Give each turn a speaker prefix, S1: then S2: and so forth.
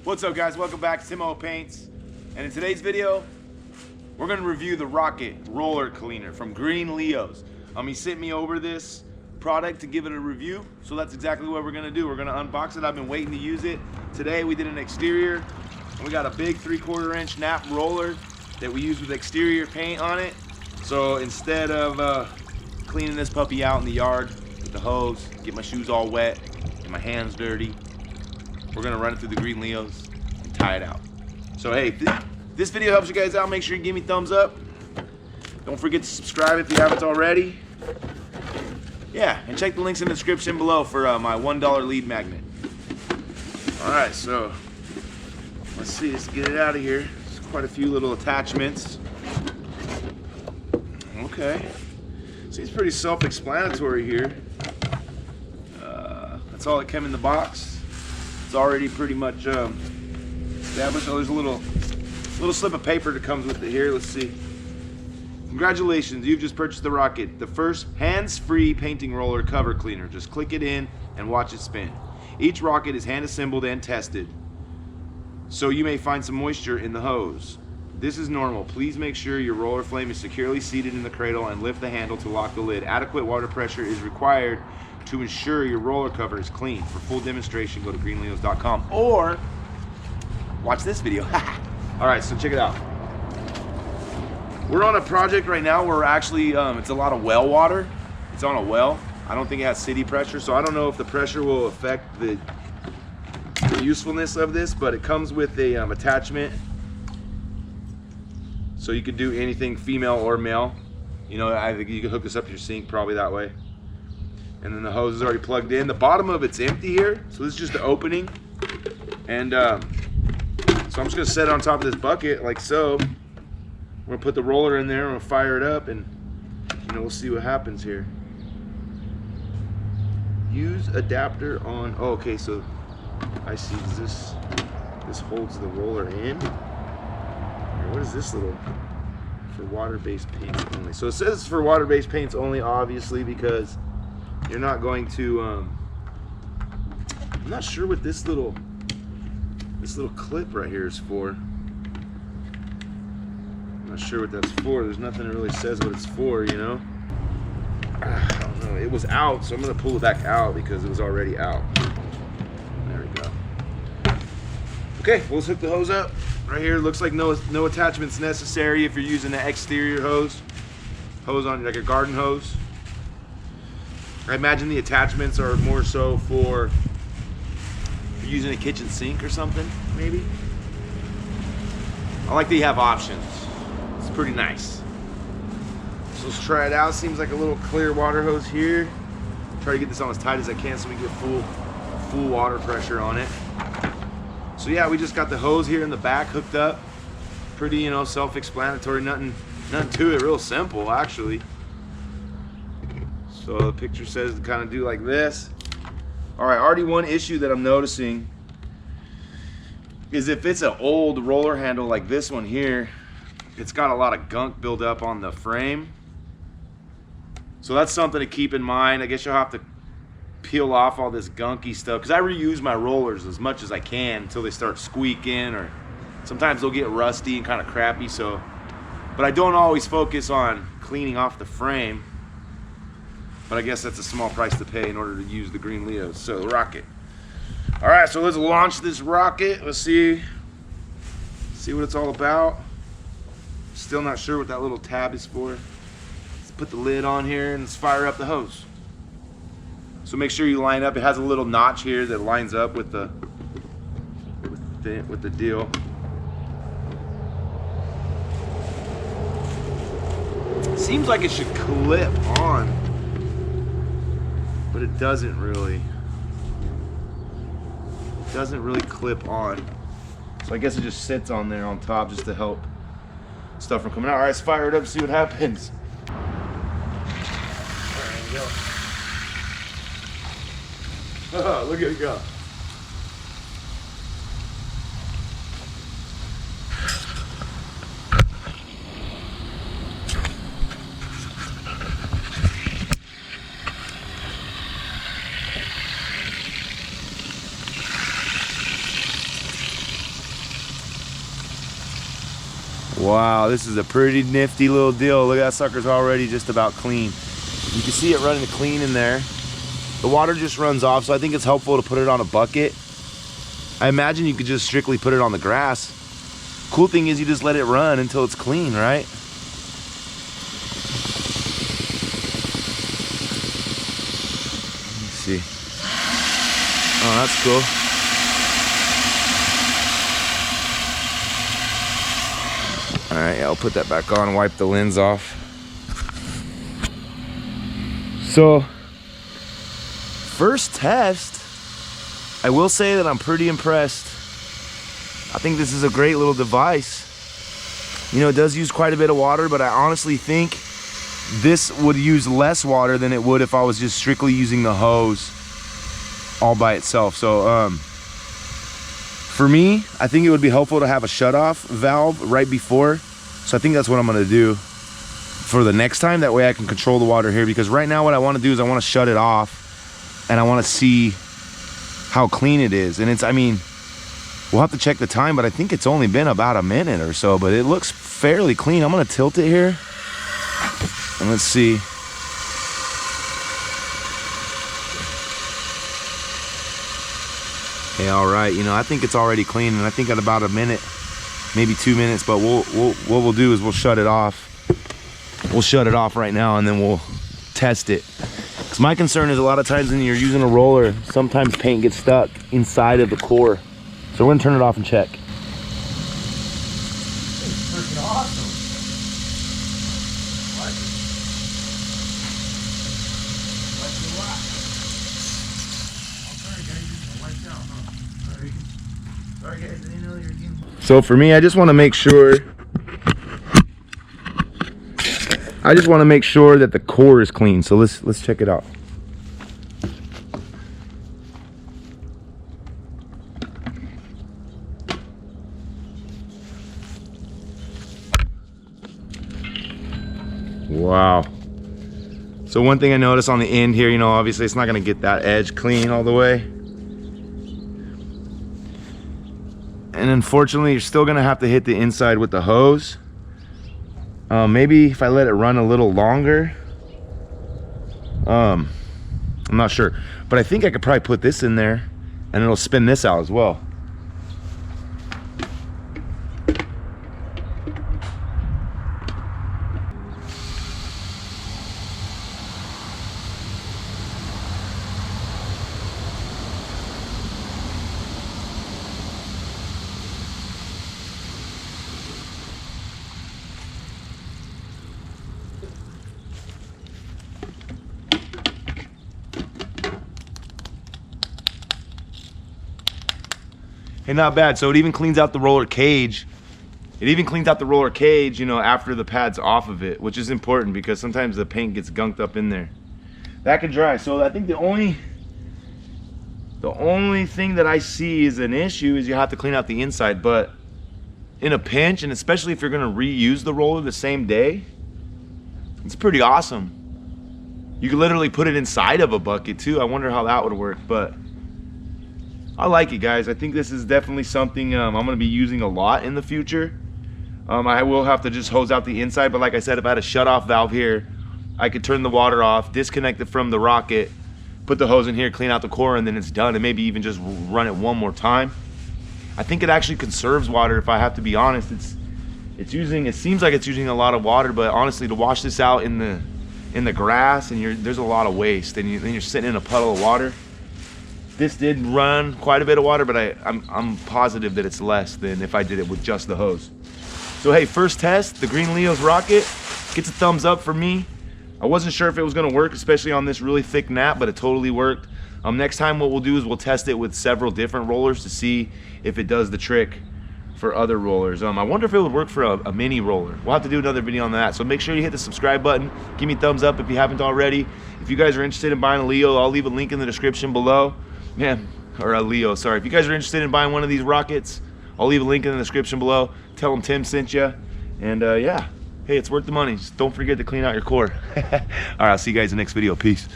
S1: What's up, guys? Welcome back to Timo Paints. And in today's video, we're gonna review the Rocket Roller Cleaner from Green Leos. He sent me over this product to give it a review, so that's exactly what we're gonna do. We're gonna unbox it. I've been waiting to use it. Today we did an exterior, and we got a big 3/4 inch nap roller that we use with exterior paint on it. So instead of cleaning this puppy out in the yard with the hose, get my shoes all wet and my hands dirty, we're gonna run it through the Green Leos and tie it out. So hey, if this video helps you guys out, make sure you give me a thumbs up. Don't forget to subscribe if you haven't already. Yeah, and check the links in the description below for my $1 lead magnet. All right, so let's see, let's get it out of here. There's quite a few little attachments. Okay, seems pretty self-explanatory here. That's all that came in the box. It's already pretty much established. Oh, there's a little slip of paper that comes with it here. Let's see. Congratulations, you've just purchased the Rocket, the first hands-free painting roller cover cleaner. Just click it in and watch it spin. Each Rocket is hand-assembled and tested, so you may find some moisture in the hose. This is normal. Please make sure your roller flame is securely seated in the cradle and lift the handle to lock the lid. Adequate water pressure is required to ensure your roller cover is clean. For full demonstration, go to greenleos.com or watch this video. All right, so check it out. We're on a project right now where we're actually, it's a lot of well water. It's on a well. I don't think it has city pressure, so I don't know if the pressure will affect the usefulness of this, but it comes with a attachment. So you could do anything female or male. You know, I think you could hook this up to your sink probably that way. And then the hose is already plugged in. The bottom of it's empty here, so this is just the opening. And so I'm just gonna set it on top of this bucket like so. We're gonna put the roller in there, we're gonna fire it up, and we'll see what happens here. Use adapter on, oh, okay, so I see, this holds the roller in. What is this little, for water-based paints only? So it says it's for water-based paints only, obviously, because you're not going to, I'm not sure what this little clip right here is for. I'm not sure what that's for. There's nothing that really says what it's for, you know? I don't know. It was out, so I'm going to pull it back out because it was already out. There we go. Okay, well, let's hook the hose up. Right here, looks like no attachments necessary if you're using an exterior hose on, like a garden hose. I imagine the attachments are more so for using a kitchen sink or something, maybe. I like that you have options. It's pretty nice. So let's try it out. Seems like a little clear water hose here. Try to get this on as tight as I can so we get full water pressure on it. So yeah, we just got the hose here in the back hooked up. Pretty, self-explanatory. Nothing to it. Real simple, actually. So the picture says to kind of do like this. All right, already one issue that I'm noticing is if it's an old roller handle like this one here, it's got a lot of gunk build up on the frame. So that's something to keep in mind. I guess you'll have to peel off all this gunky stuff, because I reuse my rollers as much as I can until they start squeaking, or sometimes they'll get rusty and kind of crappy. So, but I don't always focus on cleaning off the frame. But I guess that's a small price to pay in order to use the Green Leos. So the Rocket. All right, so let's launch this Rocket. Let's see what it's all about. Still not sure what that little tab is for. Let's put the lid on here and let's fire up the hose. So make sure you line up. It has a little notch here that lines up with the deal. Seems like it should clip on, but it doesn't really. It doesn't really clip on. So I guess it just sits on there on top just to help stuff from coming out. All right, let's fire it up and see what happens. There we go. Oh, look at it go. Wow, this is a pretty nifty little deal. Look at that sucker's already just about clean. You can see it running clean in there. The water just runs off, so I think it's helpful to put it on a bucket. I imagine you could just strictly put it on the grass. Cool thing is you just let it run until it's clean, right? Let's see. Oh, that's cool. All right, yeah, I'll put that back on, wipe the lens off. So, first test, I will say that I'm pretty impressed. I think this is a great little device. You know, it does use quite a bit of water, but I honestly think this would use less water than it would if I was just strictly using the hose all by itself. So, for me, I think it would be helpful to have a shut-off valve right before. So I think that's what I'm gonna do for the next time. That way I can control the water here, because right now what I wanna do is I wanna shut it off and I wanna see how clean it is. And it's, I mean, we'll have to check the time, but I think it's only been about a minute or so, but it looks fairly clean. I'm gonna tilt it here and let's see. Okay, all right, you know, I think it's already clean, and I think at about a minute, maybe 2 minutes, but what we'll do is we'll shut it off. We'll shut it off right now, and then we'll test it. Because my concern is a lot of times when you're using a roller, sometimes paint gets stuck inside of the core. So we're gonna turn it off and check. It's freaking awesome. I like it. I like it a lot. Oh, sorry guys, I wiped out, huh? Sorry guys, I didn't know you were getting... So for me, I just want to make sure that the core is clean. So let's check it out. Wow. So one thing I noticed on the end here, you know, obviously it's not going to get that edge clean all the way. And unfortunately, you're still going to have to hit the inside with the hose. Maybe if I let it run a little longer. I'm not sure. But I think I could probably put this in there and it'll spin this out as well. Hey, not bad. So it even cleans out the roller cage. It even cleans out the roller cage, you know, after the pad's off of it, which is important because sometimes the paint gets gunked up in there. That can dry. So I think the only thing that I see is an issue is you have to clean out the inside. But in a pinch, and especially if you're going to reuse the roller the same day, it's pretty awesome. You could literally put it inside of a bucket too. I wonder how that would work, but I like it, guys. I think this is definitely something I'm going to be using a lot in the future. I will have to just hose out the inside, but like I said, if I had a shut-off valve here, I could turn the water off, disconnect it from the rocket, put the hose in here, clean out the core, and then it's done, and maybe even just run it one more time. I think it actually conserves water, if I have to be honest. It seems like it's using a lot of water, but honestly, to wash this out in the grass, and there's a lot of waste, and then you're sitting in a puddle of water. This did run quite a bit of water, but I'm positive that it's less than if I did it with just the hose. So hey, first test, the Green Leo's rocket gets a thumbs up for me. I wasn't sure if it was gonna work, especially on this really thick nap, but it totally worked. Next time what we'll do is we'll test it with several different rollers to see if it does the trick for other rollers. I wonder if it would work for a mini roller. We'll have to do another video on that. So make sure you hit the subscribe button. Give me a thumbs up if you haven't already. If you guys are interested in buying a Leo, I'll leave a link in the description below. Yeah, or a Leo, sorry. If you guys are interested in buying one of these rockets, I'll leave a link in the description below. Tell them Tim sent you. And yeah, hey, it's worth the money. Just don't forget to clean out your core. All right, I'll see you guys in the next video. Peace.